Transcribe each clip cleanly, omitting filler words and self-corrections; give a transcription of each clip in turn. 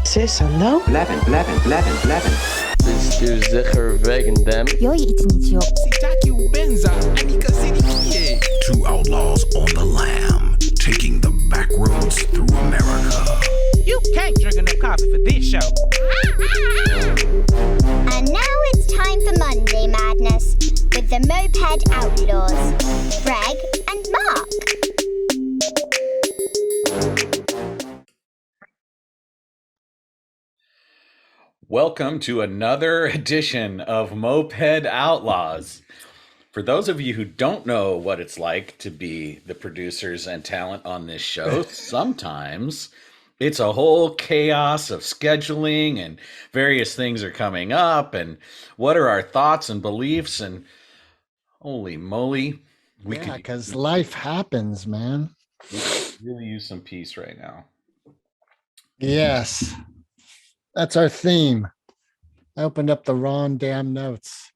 Was is er nou? Bist du sicher wegen dem? Jag är iets niet, joh. Two outlaws on the lam, taking the back roads through America. You can't drink enough coffee for this show. And now it's time for Monday Madness with the Moped Outlaws, Greg and Mark. Welcome to another edition of Moped Outlaws. For those of you who don't know what it's like to be the producers and talent on this show, sometimes it's a whole chaos of scheduling and various things are coming up and what are our thoughts and beliefs, and holy moly, because life happens, man. We could really use some peace right now. Yes. That's our theme. I opened up the wrong damn notes.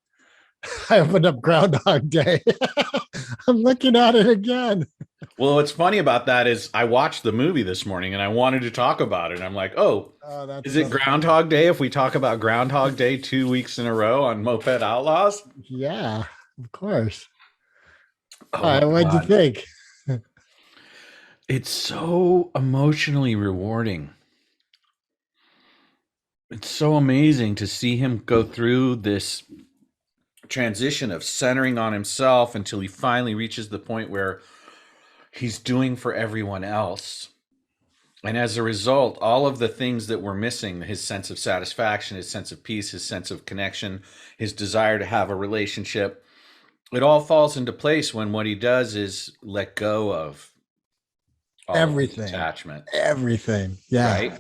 I opened up Groundhog Day. I'm looking at it again. Well, what's funny about that is I watched the movie this morning and I wanted to talk about it. And I'm like, is it Groundhog Day if we talk about Groundhog Day 2 weeks in a row on Moped Outlaws? Yeah, of course. Oh, what'd you think? It's so emotionally rewarding. It's so amazing to see him go through this transition of centering on himself until he finally reaches the point where he's doing for everyone else. And as a result, all of the things that were missing, his sense of satisfaction, his sense of peace, his sense of connection, his desire to have a relationship, it all falls into place when what he does is let go of all everything, of attachment. Everything. Yeah. Right?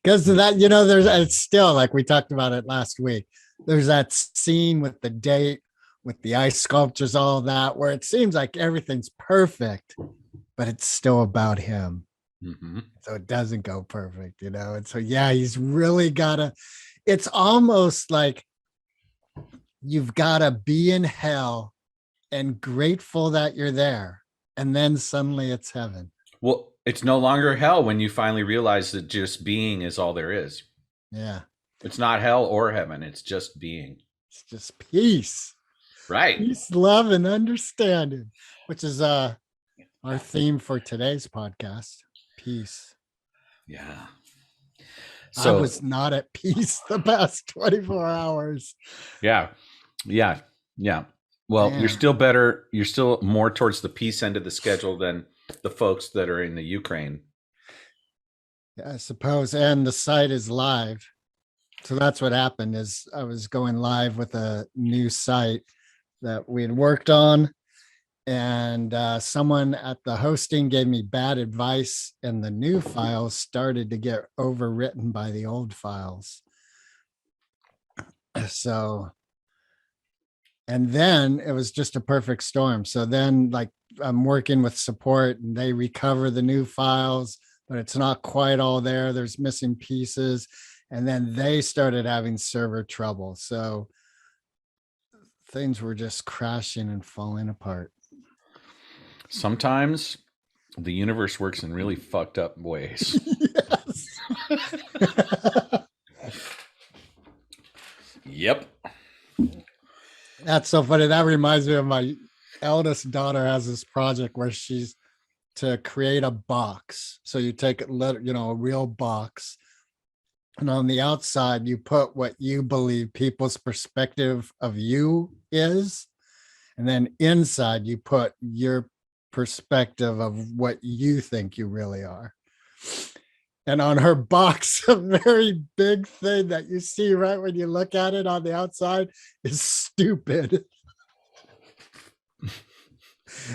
Because of that, it's still like we talked about it last week. There's that scene with the date, with the ice sculptures, all that, where it seems like everything's perfect, but it's still about him. Mm-hmm. So it doesn't go perfect, And so, he's really it's almost like you've got to be in hell and grateful that you're there. And then suddenly it's heaven. Well, it's no longer hell when you finally realize that just being is all there is. Yeah. It's not hell or heaven. It's just being. It's just peace. Right. Peace, love, and understanding, which is our theme for today's podcast. Peace. Yeah. So I was not at peace the past 24 hours. Yeah. Well, You're still better. You're still more towards the peace end of the schedule than the folks that are in the Ukraine. Yeah, I suppose. And the site is live. So that's what happened is I was going live with a new site that we had worked on. And someone at the hosting gave me bad advice, and the new files started to get overwritten by the old files. So, and then it was just a perfect storm. So then I'm working with support and they recover the new files, but it's not quite all there. There's missing pieces. And then they started having server trouble. So things were just crashing and falling apart. Sometimes the universe works in really fucked up ways. Yes. Yep. That's so funny. That reminds me of my eldest daughter has this project where she's to create a box. So you take a real box, and on the outside you put what you believe people's perspective of you is, and then inside you put your perspective of what you think you really are. And on her box, a very big thing that you see right when you look at it on the outside is stupid.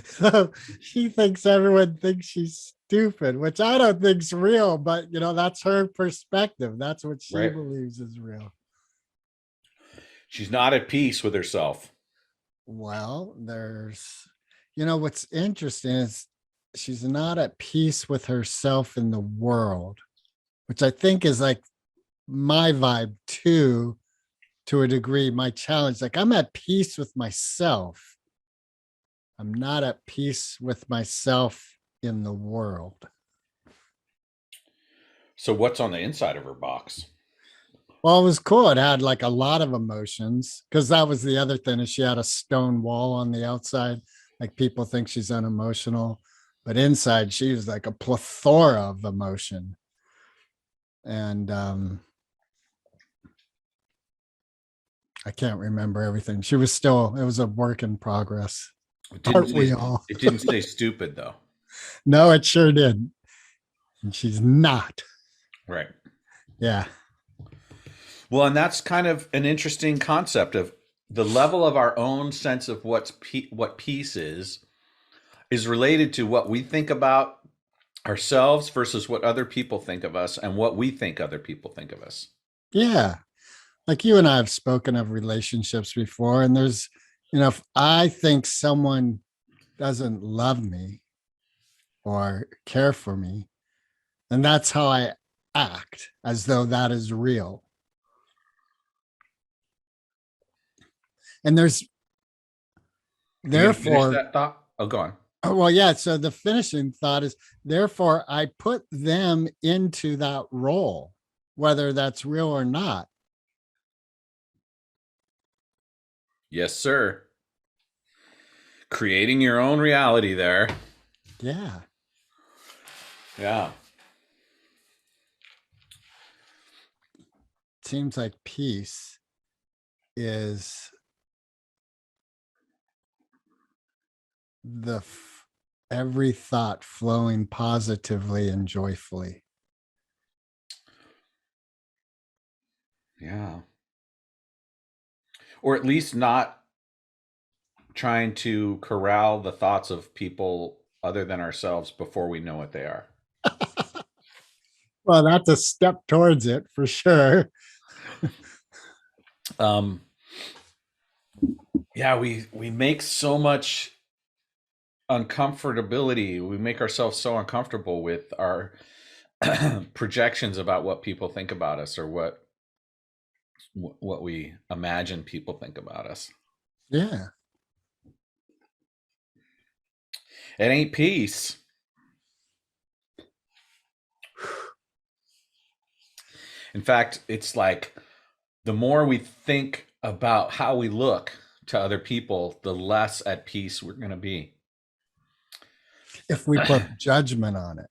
So she thinks everyone thinks she's stupid, which I don't think's real, but that's her perspective. That's what she believes is real. She's not at peace with herself. Well, what's interesting is she's not at peace with herself in the world, which I think is like my vibe too, to a degree, my challenge. Like I'm at peace with myself. I'm not at peace with myself in the world. So what's on the inside of her box? Well, it was cool. It had like a lot of emotions because that was the other thing is she had a stone wall on the outside. Like people think she's unemotional, but inside she was like a plethora of emotion. And I can't remember everything. She was still, it was a work in progress. Aren't we all? It didn't say stupid though. No, it sure did. And she's not. Right. Yeah. Well, and that's kind of an interesting concept of the level of our own sense of what peace is related to what we think about ourselves versus what other people think of us and what we think other people think of us. Yeah. Like you and I have spoken of relationships before, and there's, if I think someone doesn't love me or care for me, and that's how I act as though that is real. And there's therefore that thought. Oh, go on. Well, yeah. So the finishing thought is therefore I put them into that role, whether that's real or not. Yes, sir. Creating your own reality there. Yeah. Yeah. Seems like peace is every thought flowing positively and joyfully. Yeah. Or at least not trying to corral the thoughts of people other than ourselves before we know what they are. Well, that's a step towards it for sure. Yeah, we make so much uncomfortability. We make ourselves so uncomfortable with our projections about what people think about us or what we imagine people think about us. Yeah. It ain't peace. In fact, it's like the more we think about how we look to other people, the less at peace we're going to be. If we put judgment on it,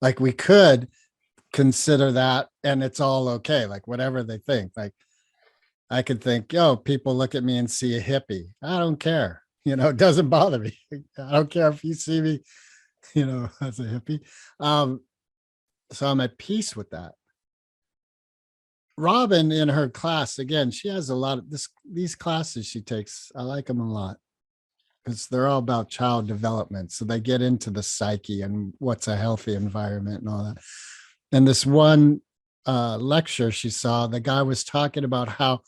like we could consider that and it's all okay, like whatever they think. Like I could think, people look at me and see a hippie. I don't care. It doesn't bother me. I don't care if you see me, as a hippie. So I'm at peace with that. Robin in her class, again, she has a lot of these classes she takes. I like them a lot because they're all about child development. So they get into the psyche and what's a healthy environment and all that. And this one lecture she saw, the guy was talking about how,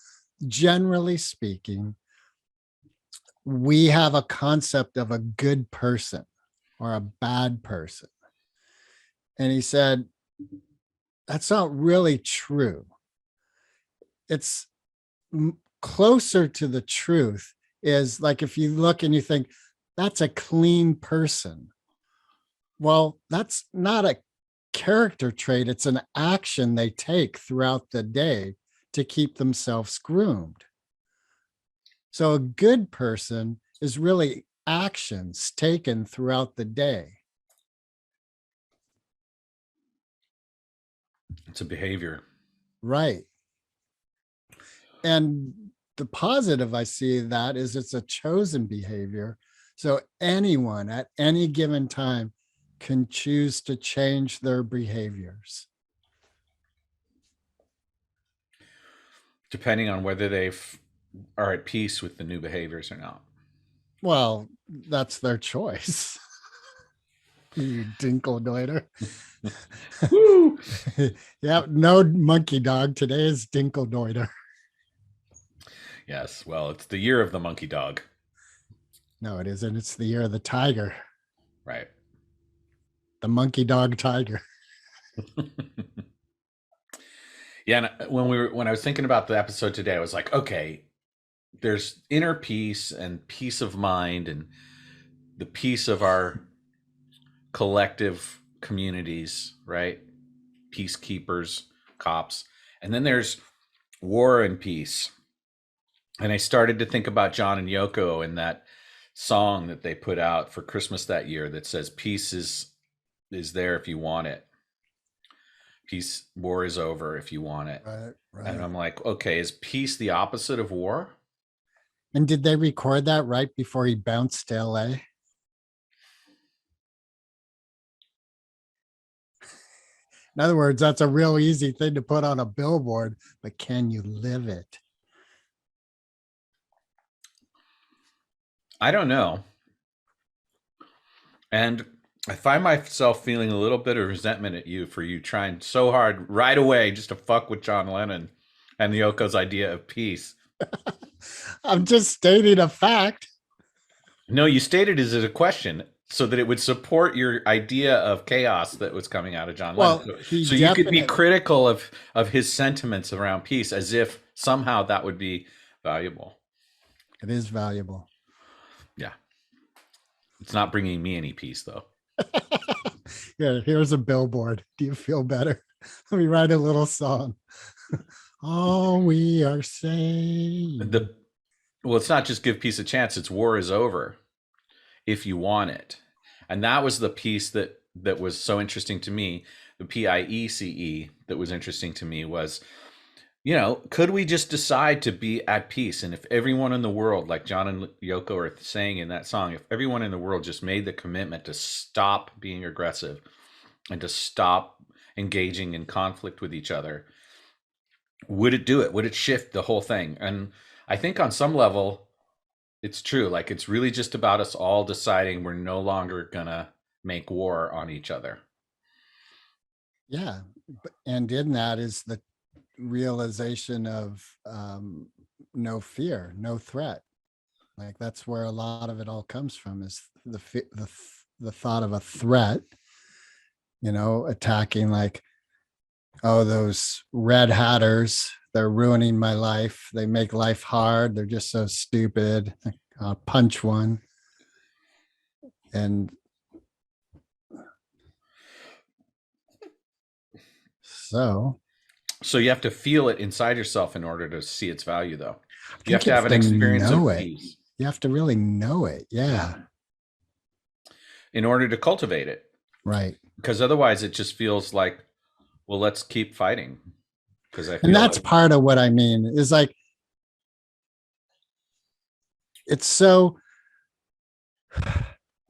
generally speaking, we have a concept of a good person or a bad person. And he said, that's not really true. It's closer to the truth is like, if you look and you think that's a clean person. Well, that's not a character trait. It's an action they take throughout the day to keep themselves groomed. So a good person is really actions taken throughout the day. It's a behavior. Right. And the positive I see that is it's a chosen behavior. So anyone at any given time can choose to change their behaviors. Depending on whether they are at peace with the new behaviors or not. Well, that's their choice. You dinkle doiter. Woo! Yeah, no monkey dog. Today is dinkle doiter. Yes, well, it's the year of the monkey dog. No, it isn't. It's the year of the tiger. Right. The monkey dog tiger. Yeah, and when I was thinking about the episode today, I was like, okay, there's inner peace and peace of mind and the peace of our collective communities, right? peacekeepers, cops. And then there's war and peace. And I started to think about John and Yoko and that song that they put out for Christmas that year that says peace is there if you want it. Peace, war is over if you want it. Right. And I'm like, okay, is peace the opposite of war? And did they record that right before he bounced to LA? In other words, that's a real easy thing to put on a billboard, but can you live it? I don't know. And I find myself feeling a little bit of resentment at you for you trying so hard right away just to fuck with John Lennon and Yoko's idea of peace. I'm just stating a fact. No, you stated it as a question so that it would support your idea of chaos that was coming out of John Lennon. So you could be critical of his sentiments around peace as if somehow that would be valuable. It is valuable. Yeah. It's not bringing me any peace, though. Yeah, here's a billboard. Do you feel better? Let me write a little song. All we are saying. Well, it's not just give peace a chance. It's war is over if you want it. And that was the piece that was so interesting to me. The PIECE that was interesting to me was, could we just decide to be at peace? And if everyone in the world, like John and Yoko are saying in that song, if everyone in the world just made the commitment to stop being aggressive and to stop engaging in conflict with each other, would it do it? Would it shift the whole thing? And I think on some level, it's true. Like, it's really just about us all deciding we're no longer going to make war on each other. Yeah. And in that is the realization of no fear, no threat. Like, that's where a lot of it all comes from, is the thought of a threat, attacking, like, oh, those red hatters, they're ruining my life. They make life hard. They're just so stupid. I'll punch one. And so you have to feel it inside yourself in order to see its value, though. You have to have an experience of peace. You have to really know it. Yeah. In order to cultivate it. Right. Because otherwise it just feels like, well, let's keep fighting. And that's part of what I mean is, like, it's so,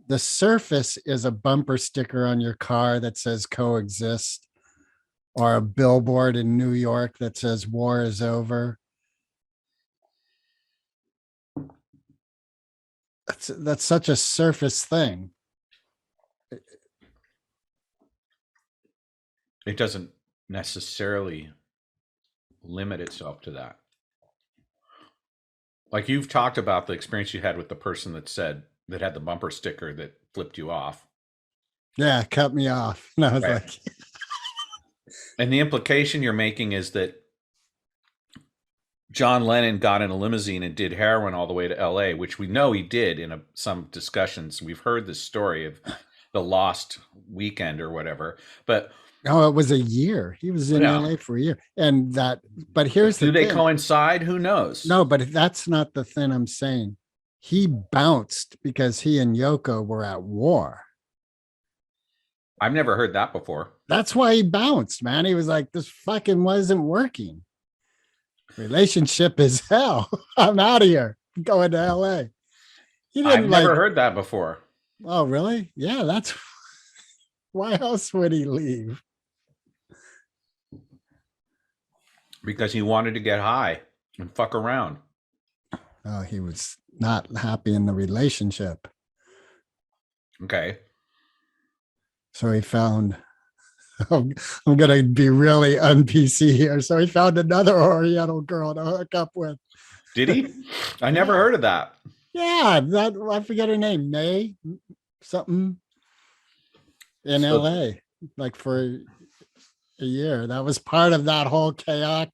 the surface is a bumper sticker on your car that says coexist, or a billboard in New York that says war is over. That's such a surface thing. It doesn't necessarily limit itself to that. Like, you've talked about the experience you had with the person that had the bumper sticker that flipped you off. Yeah, cut me off. And I was like, and the implication you're making is that John Lennon got in a limousine and did heroin all the way to LA, which we know he did in some discussions. We've heard this story of the lost weekend or whatever, but no, it was a year. He was in LA for a year. But here's the thing. Do they coincide? Who knows? No, but that's not the thing I'm saying. He bounced because he and Yoko were at war. I've never heard that before. That's why he bounced, man. He was like, this fucking wasn't working. Relationship is hell. I'm out of here. I'm going to LA. I've never heard that before. Oh, really? Yeah, that's why else would he leave? Because he wanted to get high and fuck around. Oh, he was not happy in the relationship. Okay. So he found, I'm going to be really un-PC here. So he found another Oriental girl to hook up with. Did he? I never heard of that. Yeah, I forget her name. May something in LA, like for a year. That was part of that whole chaos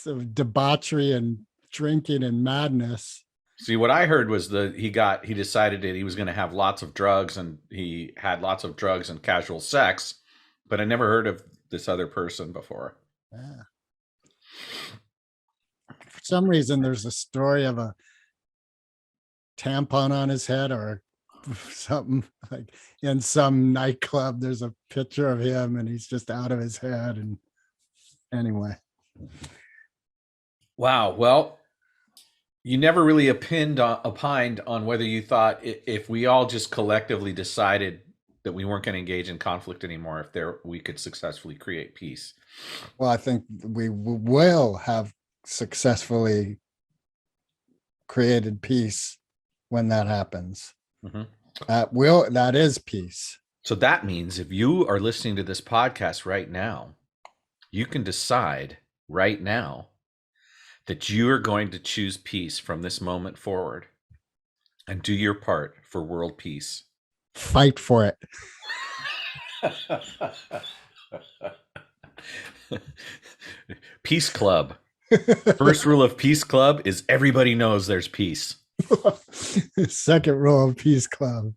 of debauchery and drinking and madness. See, what I heard was he decided that he was going to have lots of drugs, and he had lots of drugs and casual sex, but I never heard of this other person before. Yeah. For some reason, there's a story of a tampon on his head or something, like in some nightclub. There's a picture of him and he's just out of his head. And anyway. Wow. Well, you never really opined opined on whether you thought if we all just collectively decided that we weren't going to engage in conflict anymore, if we could successfully create peace. Well, I think we will have successfully created peace when that happens. Mm-hmm. That is peace. So that means if you are listening to this podcast right now, you can decide right now that you are going to choose peace from this moment forward and do your part for world peace. Fight for it. Peace Club. First rule of Peace Club is everybody knows there's peace. Second rule of Peace Club.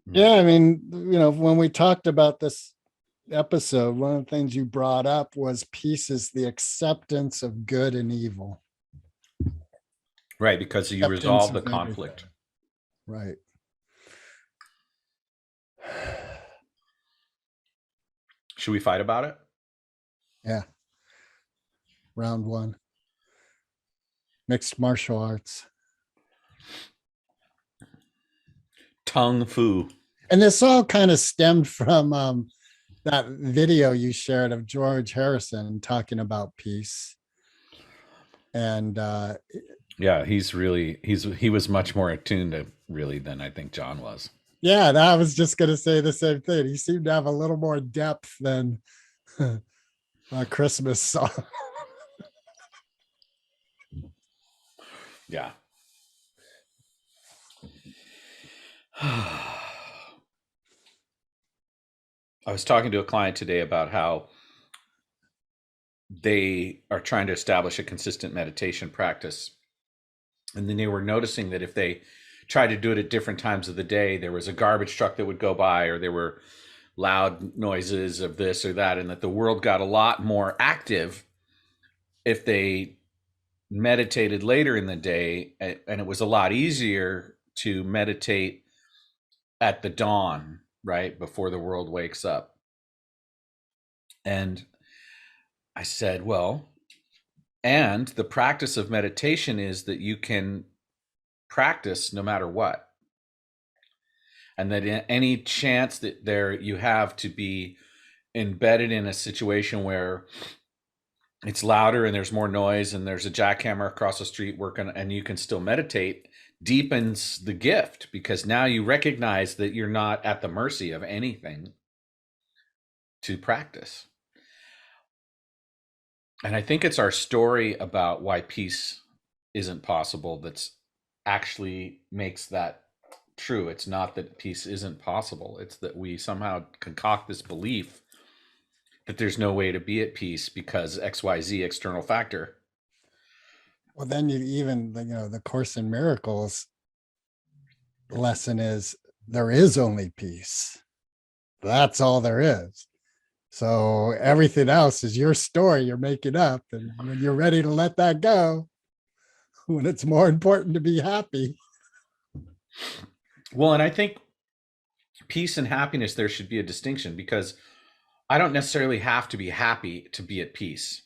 Yeah, I mean, when we talked about this episode, one of the things you brought up was peace is the acceptance of good and evil. Right, because you Acceptance resolve the of conflict. Right. Should we fight about it? Yeah. Round one. Mixed martial arts. Tung Fu. And this all kind of stemmed from that video you shared of George Harrison talking about peace. And yeah, he was much more attuned to really than I think John was. Yeah, I was just going to say the same thing. He seemed to have a little more depth than a Christmas song. Yeah. I was talking to a client today about how they are trying to establish a consistent meditation practice. And then they were noticing that if they tried to do it at different times of the day, there was a garbage truck that would go by, or there were loud noises of this or that, and that the world got a lot more active if they meditated later in the day. And it was a lot easier to meditate at the dawn, right before the world wakes up. And I said, well, and the practice of meditation is that you can practice no matter what, and that in any chance that you have to be embedded in a situation where it's louder and there's more noise and there's a jackhammer across the street working and you can still meditate, deepens the gift, because now you recognize that you're not at the mercy of anything to practice. And I think it's our story about why peace isn't possible that's actually makes that true. It's not that peace isn't possible. It's that we somehow concoct this belief that there's no way to be at peace because XYZ external factor. Well, then you even, the Course in Miracles lesson is there is only peace. That's all there is. So everything else is your story you're making up. And when you're ready to let that go, when it's more important to be happy. Well, and I think peace and happiness, there should be a distinction, because I don't necessarily have to be happy to be at peace.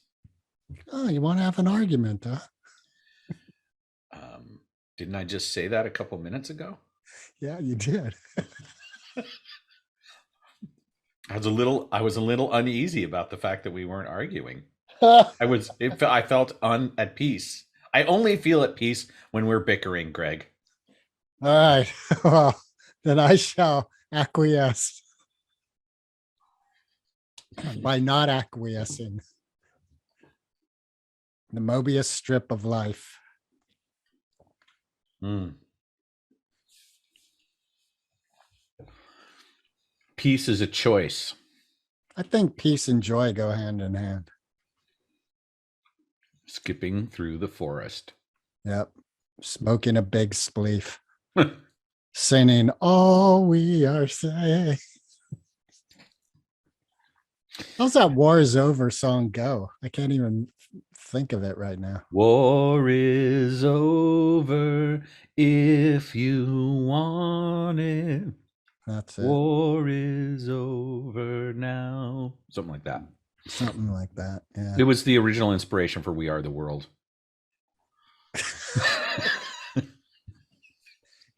Oh, you want to have an argument, huh? Didn't I just say that a couple minutes ago? Yeah, you did. I was a little uneasy about the fact that we weren't arguing. I felt at peace. I only feel at peace when we're bickering, Greg. All right. Well, then I shall acquiesce by not acquiescing. The Mobius strip of life. Peace is a choice. I think peace and joy go hand in hand. Skipping through the forest. Yep. Smoking a big spleef. singing "All We Are Saying." How's that "War Is Over" song go? I can't even think of it right now. War is over if you want it. That's it. War is over now. Something like that. Something like that. Yeah. It was the original inspiration for We Are the World.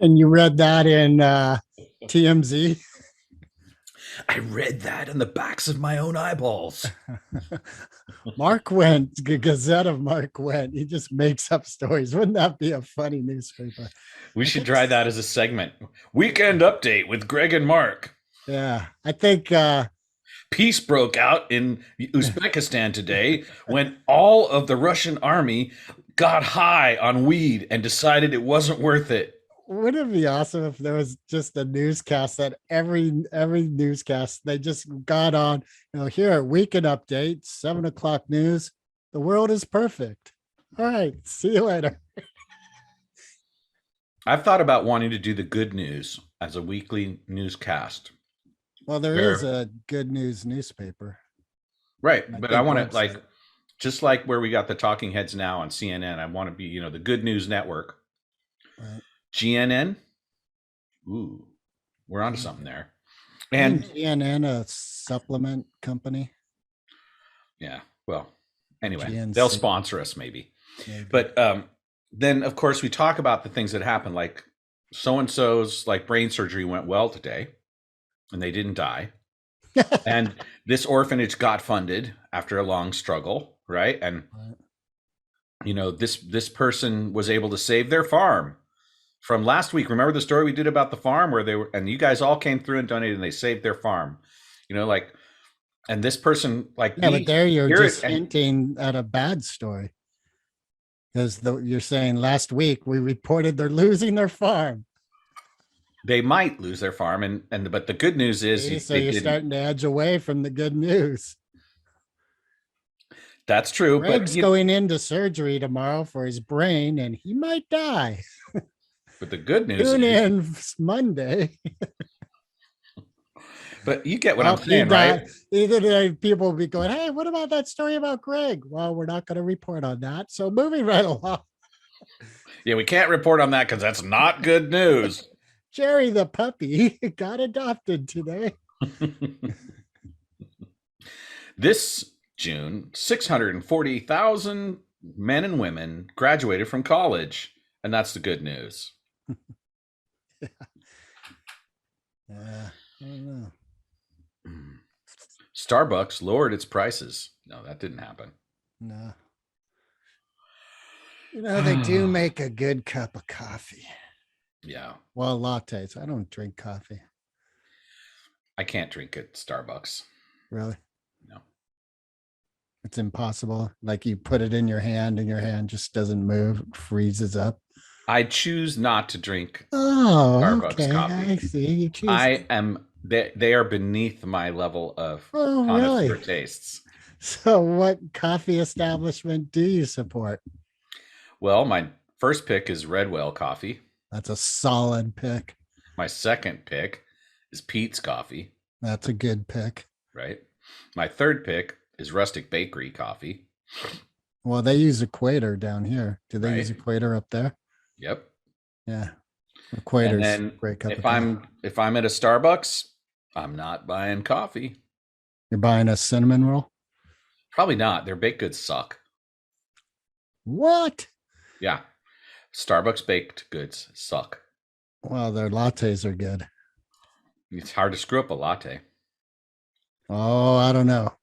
And you read that in TMZ? I read that in the backs of my own eyeballs. Mark Wendt, Gazette of Mark Wendt. He just makes up stories. Wouldn't that be a funny newspaper? We should try that as a segment. Weekend update with Greg and Mark. Yeah, I think Peace broke out in Uzbekistan today when all of the Russian army got high on weed and decided it wasn't worth it. wouldn't it be awesome if there was just a newscast that every newscast they just got on, here at Weekend Update, 7:00 news. The world is perfect. All right, see you later. I've thought about wanting to do the good news as a weekly newscast. Well, there is a good news newspaper. Right. But I want to, website. just like where we got the talking heads now on CNN, I want to be, the Good News Network. Right. GNN. Ooh, we're onto something there. And And GNN, a supplement company. yeah, well, anyway, GNC. they'll sponsor us maybe. Maybe. But then, of course, we talk about the things that happen, like so-and-so's brain surgery went well today and they didn't die. And this orphanage got funded after a long struggle, right? And this person was able to save their farm from last week. Remember the story we did about the farm where they were, and you guys all came through and donated, and they saved their farm. And this person, but there you're just hinting at a bad story, because you're saying last week we reported they're losing their farm. They might lose their farm, but the good news is, so you're starting to edge away from the good news. That's true. Greg's going into surgery tomorrow for his brain, and he might die. But the good news Tune in Monday. But you get what I'm saying, right? Either people will be going, "Hey, what about that story about Greg?" Well, we're not going to report on that. So moving right along. Yeah, we can't report on that because that's not good news. Jerry the puppy got adopted today. This June, 640,000 men and women graduated from college, and that's the good news. Yeah, I don't know. Starbucks lowered its prices. No, that didn't happen. No. They do make a good cup of coffee. Yeah. Well, lattes. I don't drink coffee. I can't drink at Starbucks. Really? No. It's impossible. Like you put it in your hand and your hand just doesn't move, freezes up. I choose not to drink Starbucks coffee. I see. You choose. They are beneath my level of really? tastes. So what coffee establishment do you support? Well, my first pick is Redwell Coffee. That's a solid pick. My second pick is Pete's Coffee. That's a good pick. Right. My third pick is Rustic Bakery Coffee. Well, they use Equator down here. Do they use Equator up there? Yep. Yeah. Equator's and then great cup if I'm at a Starbucks, I'm not buying coffee. You're buying a cinnamon roll? Probably not. Their baked goods suck. What? Yeah. Starbucks baked goods suck. Well, their lattes are good. It's hard to screw up a latte. Oh, I don't know.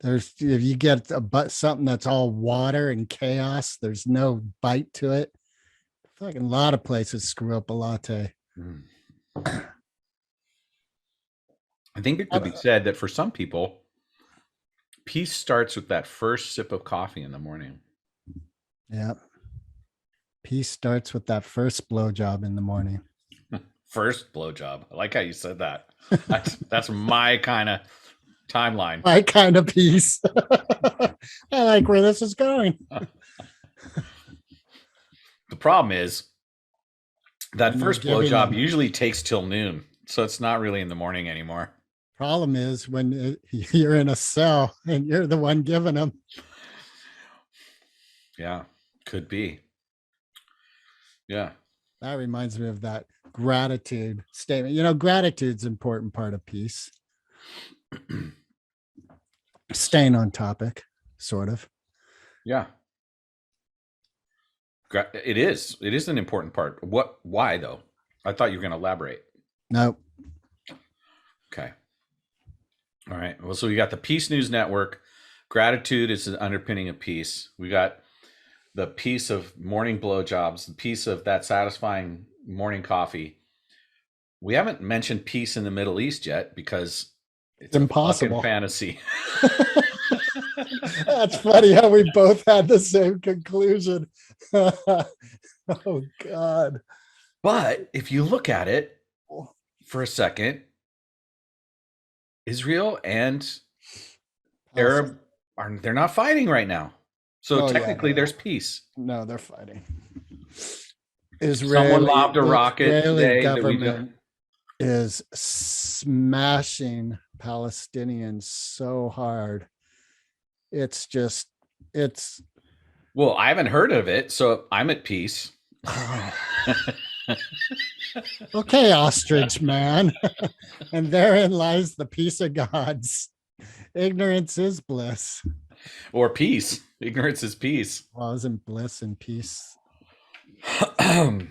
If you get something that's all water and chaos, there's no bite to it. I feel like a lot of places screw up a latte. I think it could be said that for some people, peace starts with that first sip of coffee in the morning. Yeah. Peace starts with that first blowjob in the morning. First blowjob. I like how you said that. That's my kind of timeline. My kind of peace. I like where this is going. The problem is That And you're first giving blowjob them- usually takes till noon, so it's not really in the morning anymore. Problem is when you're in a cell and you're the one giving them. Yeah, could be. Yeah. That reminds me of that gratitude statement. You know, gratitude's an important part of peace. Staying on topic, sort of. Yeah. It is. It is an important part. Why though? I thought you were going to elaborate. No. Okay. All right. Well, so we got the Peace News Network. Gratitude is the underpinning of peace. We got the piece of morning blowjobs, the piece of that satisfying morning coffee. We haven't mentioned peace in the Middle East yet because it's impossible. A fucking fantasy. That's funny how we both had the same conclusion. Oh God. But if you look at it for a second, Israel and Arab they're not fighting right now. So technically there's peace. No, they're fighting. Someone lobbed a rocket Israeli today government is smashing Palestinians so hard. It's well, I haven't heard of it, so I'm at peace. okay, ostrich man. And therein lies the peace of gods. Ignorance is bliss. Or peace. Ignorance is peace. Well, isn't bliss and peace the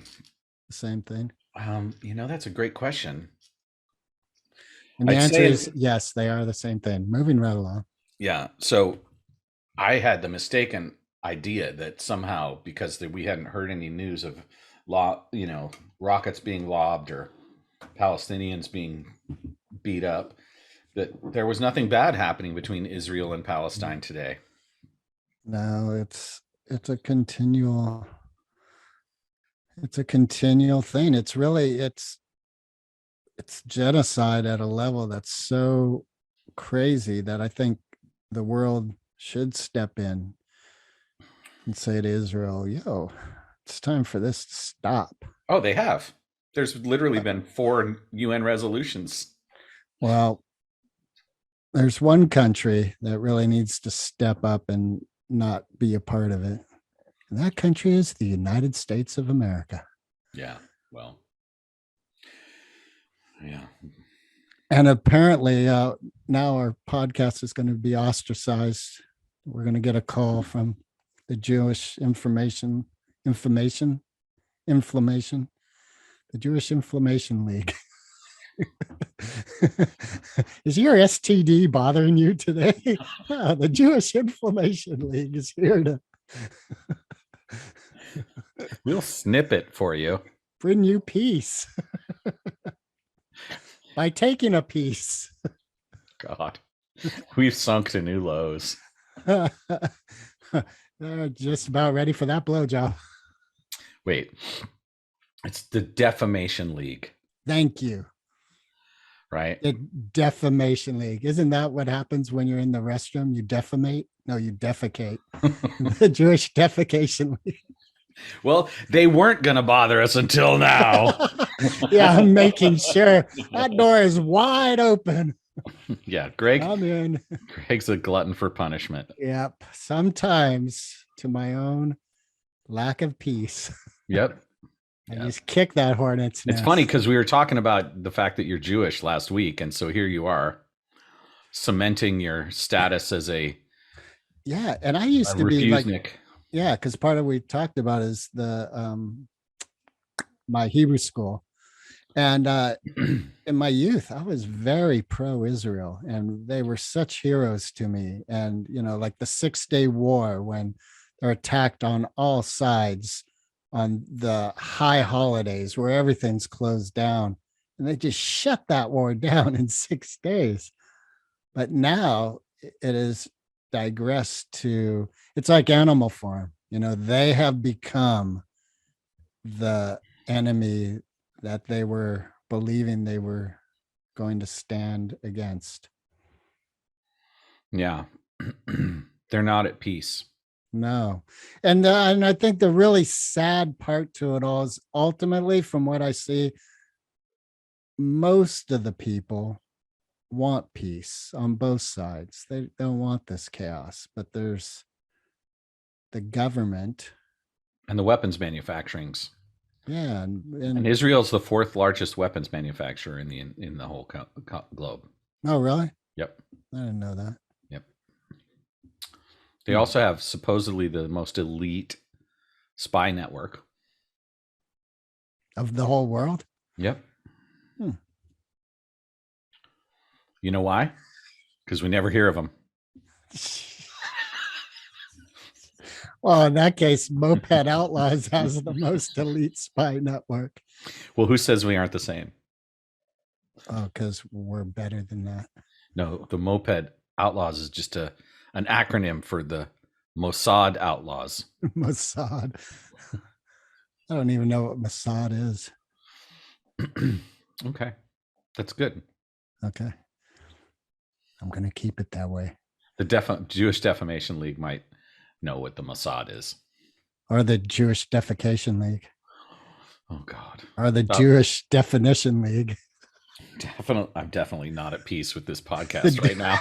same thing? That's a great question. And the I'd answer say is yes, they are the same thing. Moving right along. Yeah. So I had the mistaken idea that somehow, because we hadn't heard any news of rockets being lobbed or Palestinians being beat up, that there was nothing bad happening between Israel and Palestine today. No, it's a continual thing. It's really it's genocide at a level that's so crazy that I think the world should step in and say to Israel, yo, it's time for this to stop. Oh, they have. There's literally been 4 UN resolutions. Well, there's one country that really needs to step up and not be a part of it. And that country is the United States of America. Yeah. Well, yeah. And apparently now our podcast is going to be ostracized. We're going to get a call from the Jewish Inflammation, the Jewish Inflammation League. Is your STD bothering you today? The Jewish Inflammation League is here to We'll snip it for you. bring you peace by taking a piece. God, we've sunk to new lows. They're just about ready for that blowjob. Wait, it's the Defamation League, Thank you. right? The Defamation League. Isn't that what happens when you're in the restroom? You defamate? No, you defecate. The Jewish Defecation League. Well, they weren't going to bother us until now. Yeah, I'm making sure that door is wide open. Yeah, Greg's I'm in. a glutton for punishment. Yep. Sometimes to my own lack of peace, Yep. I Yeah. just kick that hornet's nest. It's funny because we were talking about the fact that you're Jewish last week, and so here you are cementing your status as a Yeah, and I used to be like, refusenik. yeah, because part of what we talked about is the my Hebrew school. And in my youth, I was very pro-Israel, and they were such heroes to me. And, like the 6-Day War, when they're attacked on all sides on the high holidays where everything's closed down, and they just shut that war down in 6 days. But now it is digressed to, it's like Animal Farm. They have become the enemy that they were believing they were going to stand against. Yeah. They're not at peace. No. And I think the really sad part to it all is ultimately, from what I see, most of the people want peace on both sides. They don't want this chaos, but there's the government. And the weapons manufacturings. Yeah. And Israel's the fourth largest weapons manufacturer in the whole globe. Oh, really? Yep. I didn't know that. Yep. They also have supposedly the most elite spy network Of the whole world? Yep. Hmm. You know why? Because we never hear of them. Well, in that case, Moped Outlaws has the most elite spy network. Well, who says we aren't the same? Oh, because we're better than that. No, the Moped Outlaws is just an acronym for the Mossad Outlaws. Mossad. I don't even know what Mossad is. Okay. That's good. Okay. I'm going to keep it that way. The Jewish Defamation League might know what the Mossad is. Or the Jewish Defecation League. Oh, God. Or the Jewish Definition League. I'm definitely not at peace with this podcast right now.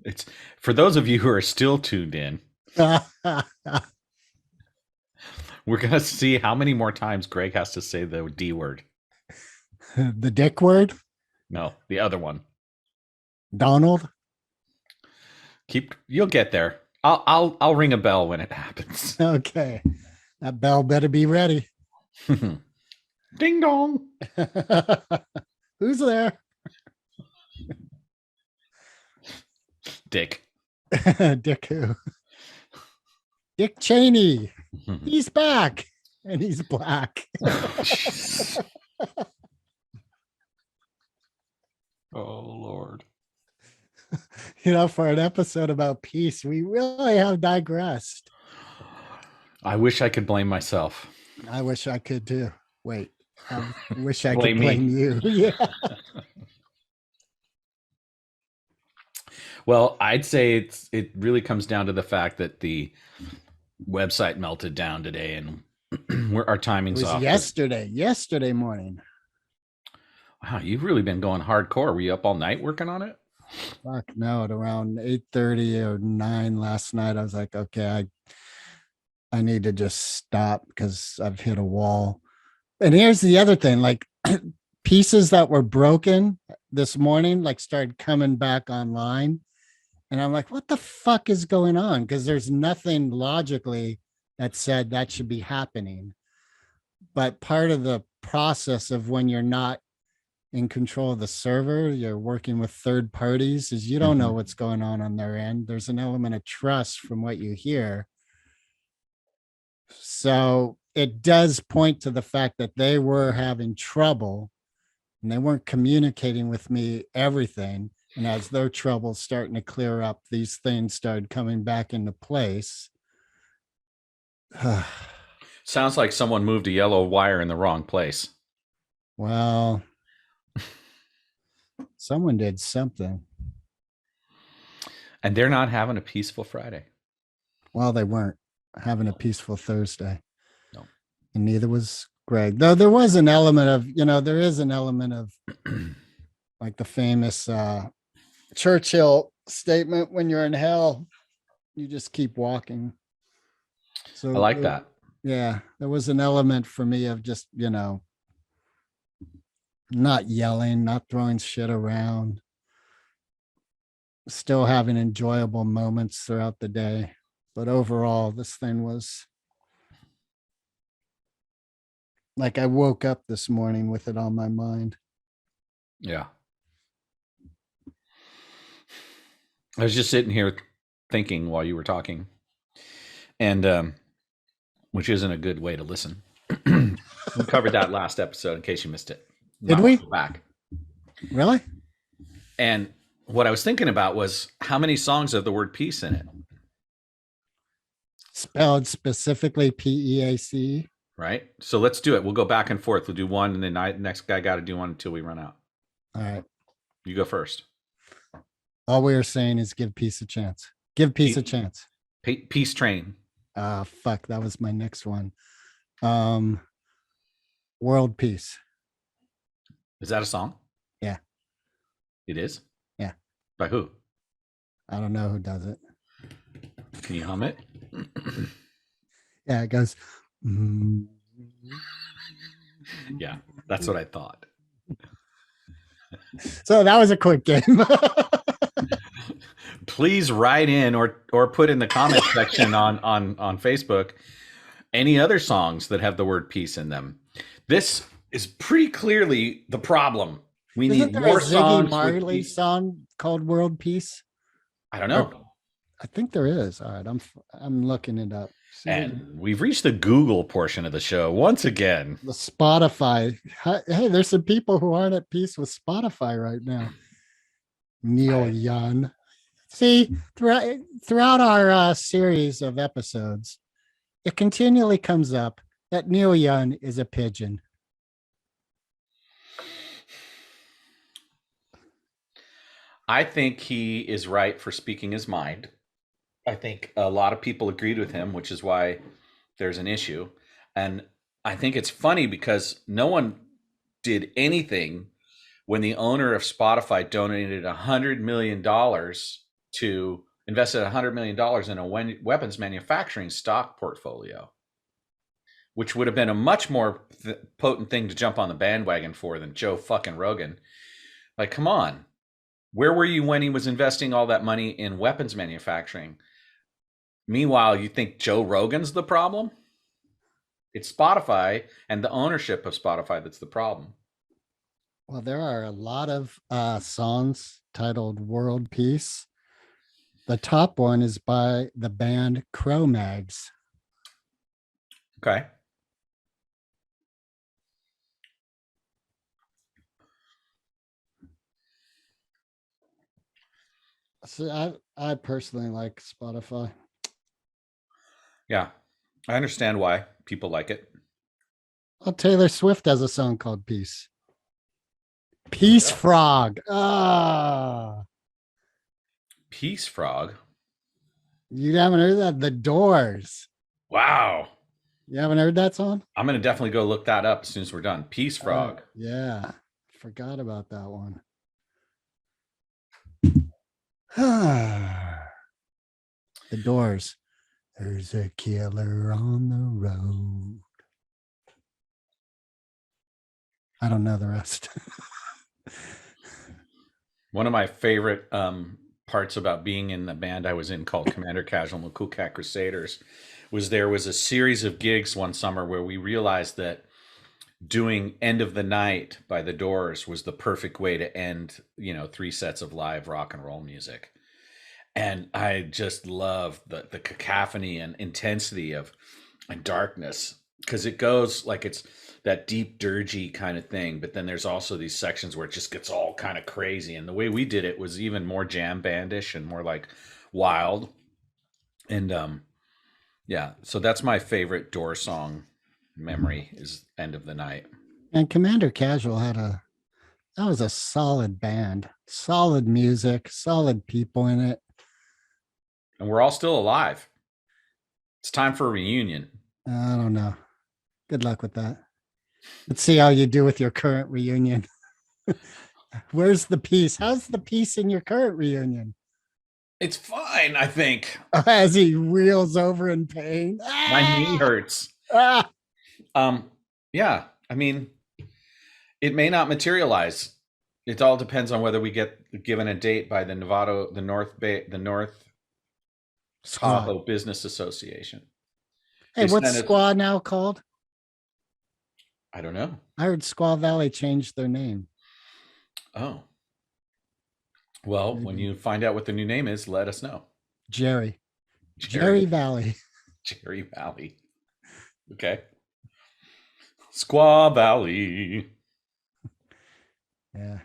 It's for those of you who are still tuned in. We're going to see how many more times Greg has to say the D word. The dick word? No, the other one. Donald? You'll get there. I'll ring a bell when it happens. Okay. That bell better be ready. Ding dong. Who's there? Dick. Dick who? Dick Cheney. He's back. And he's black. Oh, Lord. For an episode about peace, we really have digressed. I wish I could blame myself. I wish I could too. Wait, I wish I Blame could blame you. Yeah. Well, I'd say it really comes down to the fact that the website melted down today, and our timing's It was off. yesterday morning. Wow, you've really been going hardcore. Were you up all night working on it? Fuck no, at around 8:30 or 9 last night, I was like, okay, I need to just stop because I've hit a wall. And here's the other thing, like pieces that were broken this morning, like started coming back online. And I'm like, what the fuck is going on? Because there's nothing logically that said that should be happening. But part of the process of when you're not in control of the server, you're working with third parties, is you don't know what's going on their end. There's an element of trust from what you hear. So it does point to the fact that they were having trouble and they weren't communicating with me everything. And as their trouble's starting to clear up, these things started coming back into place. Sounds like someone moved a yellow wire in the wrong place. Well, someone did something. And they're not having a peaceful Friday. Well, they weren't having a peaceful Thursday. No. And neither was Greg. Though there was an element of, there is an element of like the famous Churchill statement, when you're in hell, you just keep walking. So I like that. Yeah, there was an element for me of just, not yelling, not throwing shit around, still having enjoyable moments throughout the day. But overall, this thing was like I woke up this morning with it on my mind. Yeah. I was just sitting here thinking while you were talking, and which isn't a good way to listen. We covered that last episode in case you missed it. Did we? Back. Really? And what I was thinking about was how many songs have the word peace in it? Spelled specifically PEAC. Right. So let's do it. We'll go back and forth. We'll do one, and then next guy got to do one until we run out. All right. You go first. All we are saying is give peace a chance. Give peace a chance. Peace Train. Fuck, that was my next one. World Peace. Is that a song? Yeah. It is? Yeah. By who? I don't know who does it. Can you hum it? Yeah, it goes. Yeah, that's what I thought. So that was a quick game. Please write in or put in the comment section on Facebook any other songs that have the word peace in them. This is pretty clearly the problem. We Isn't need there more a songs Ziggy with Marley peace. song called World Peace? I don't know. I think there is. All right, I'm looking it up. And we've reached the Google portion of the show once again. The Spotify. Hey, there's some people who aren't at peace with Spotify right now. Neil Young. See, throughout our series of episodes, it continually comes up that Neil Young is a pigeon. I think he is right for speaking his mind. I think a lot of people agreed with him, which is why there's an issue. And I think it's funny because no one did anything when the owner of Spotify donated $100 million invested $100 million in a weapons manufacturing stock portfolio, which would have been a much more potent thing to jump on the bandwagon for than Joe fucking Rogan. Like, come on. Where were you when he was investing all that money in weapons manufacturing? Meanwhile, you think Joe Rogan's the problem? It's Spotify and the ownership of Spotify that's the problem. Well, there are a lot of songs titled World Peace. The top one is by the band Cro-Mags. Okay. So I personally like Spotify. Yeah, I understand why people like it. Well, Taylor Swift has a song called Peace. Peace Frog. Peace Frog. You haven't heard that? The Doors. Wow. You haven't heard that song? I'm going to definitely go look that up as soon as we're done. Peace Frog. Yeah. Forgot about that one. The Doors. There's a killer on the road. I don't know the rest. One of my favorite parts about being in the band I was in called Commander Casual and the Cool Cat Crusaders was there was a series of gigs one summer where we realized that doing End of the Night by the Doors was the perfect way to end, 3 sets of live rock and roll music. And I just love the cacophony and intensity and darkness, because it goes like it's that deep dirgy kind of thing, but then there's also these sections where it just gets all kind of crazy. And the way we did it was even more jam bandish and more like wild. And yeah, so that's my favorite Door song memory is End of the Night. And Commander Casual that was a solid band, solid music, solid people in it. And we're all still alive. It's time for a reunion. I don't know. Good luck with that. Let's see how you do with your current reunion. Where's the peace? How's the peace in your current reunion? It's fine, I think. As he reels over in pain. My knee hurts. Ah! Yeah, I mean, it may not materialize. It all depends on whether we get given a date by the North Tahoe Business Association. Hey, what's Squaw now called? I don't know. I heard Squaw Valley changed their name. Oh. Well, when you find out what the new name is, let us know. Jerry Valley. Jerry Valley. Okay. Squaw Valley. Yeah.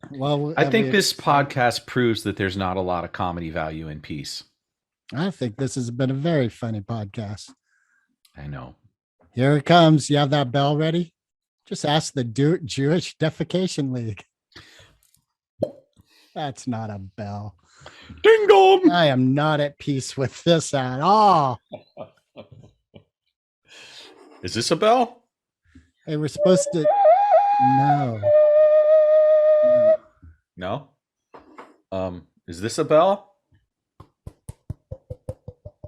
Well, I think this podcast proves that there's not a lot of comedy value in peace. I think this has been a very funny podcast. I know. Here it comes. You have that bell ready? Just ask the Jewish Defecation League. That's not a bell. Ding dong. I am not at peace with this at all. Is this a bell? Hey, we're supposed to. No. No. Is this a bell?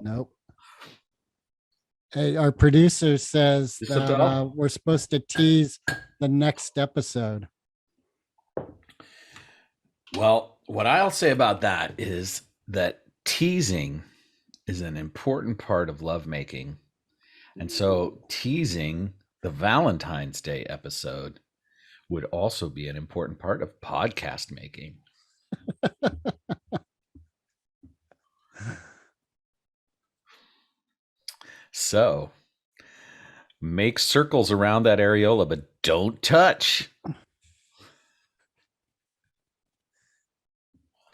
Nope. Hey, our producer says Is this a that bell? we're supposed to tease the next episode. Well, what I'll say about that is that teasing is an important part of lovemaking. And so teasing the Valentine's Day episode would also be an important part of podcast making. So make circles around that areola, but don't touch.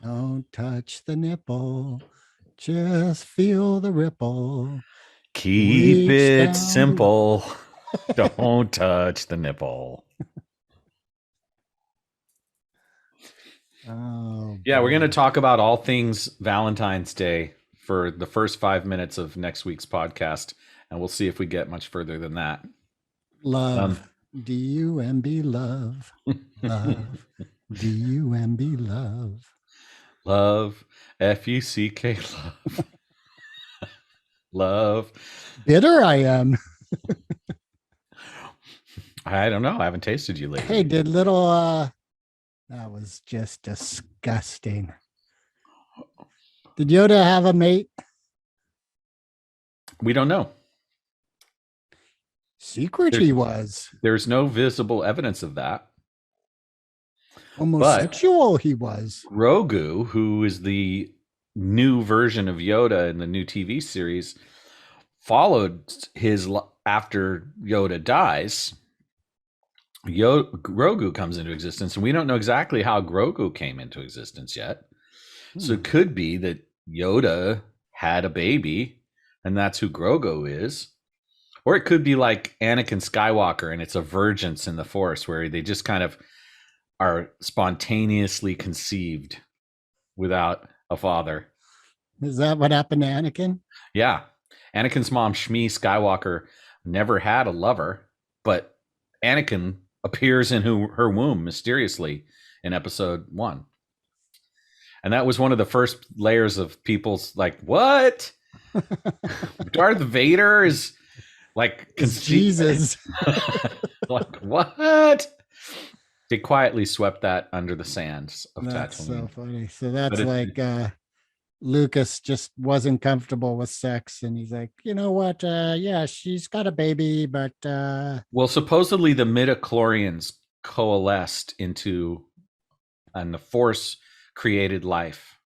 Don't touch the nipple. Just feel the ripple. Keep Reach it down. simple. Don't touch the nipple. Oh, Yeah, we're boy. going to talk about all things Valentine's Day for the first 5 minutes of next week's podcast, and we'll see if we get much further than that. Love. D-U-M-B love. Love. D-U-M-B love. Love, F-U-C-K, love. Love. Bitter I am. I don't know. I haven't tasted you lately. Hey, did little that was just disgusting. Did Yoda have a mate? We don't know. Secret he was. There's no visible evidence of that. Homosexual he was. Grogu, who is the new version of Yoda in the new TV series, followed after Yoda dies. Grogu comes into existence, and we don't know exactly how Grogu came into existence yet. So it could be that Yoda had a baby, and that's who Grogu is. Or it could be like Anakin Skywalker, and it's a virgins in the Force, where they just kind of are spontaneously conceived without a father. Is that what happened to Anakin? Yeah. Anakin's mom, Shmi Skywalker, never had a lover, but Anakin appears in her womb mysteriously in episode 1. And that was one of the first layers of people's like, what? Darth Vader is like It's Jesus. Like, what? They quietly swept that under the sands of That's Tatooine. so funny. So that's But like Lucas just wasn't comfortable with sex, and he's like, you know what? Yeah, she's got a baby, but Well, supposedly the midichlorians coalesced into and the Force created life.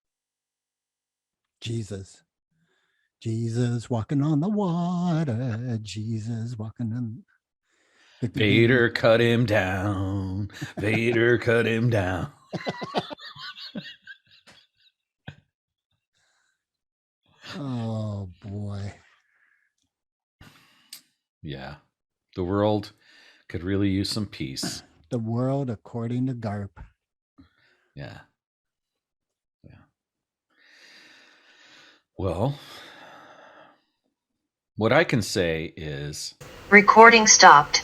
Jesus walking on the water. Jesus walking on. Vader cut him down. Vader cut him down. Oh boy. Yeah. The world could really use some peace. The world according to Garp. Yeah. Yeah. Well, what I can say is Recording stopped.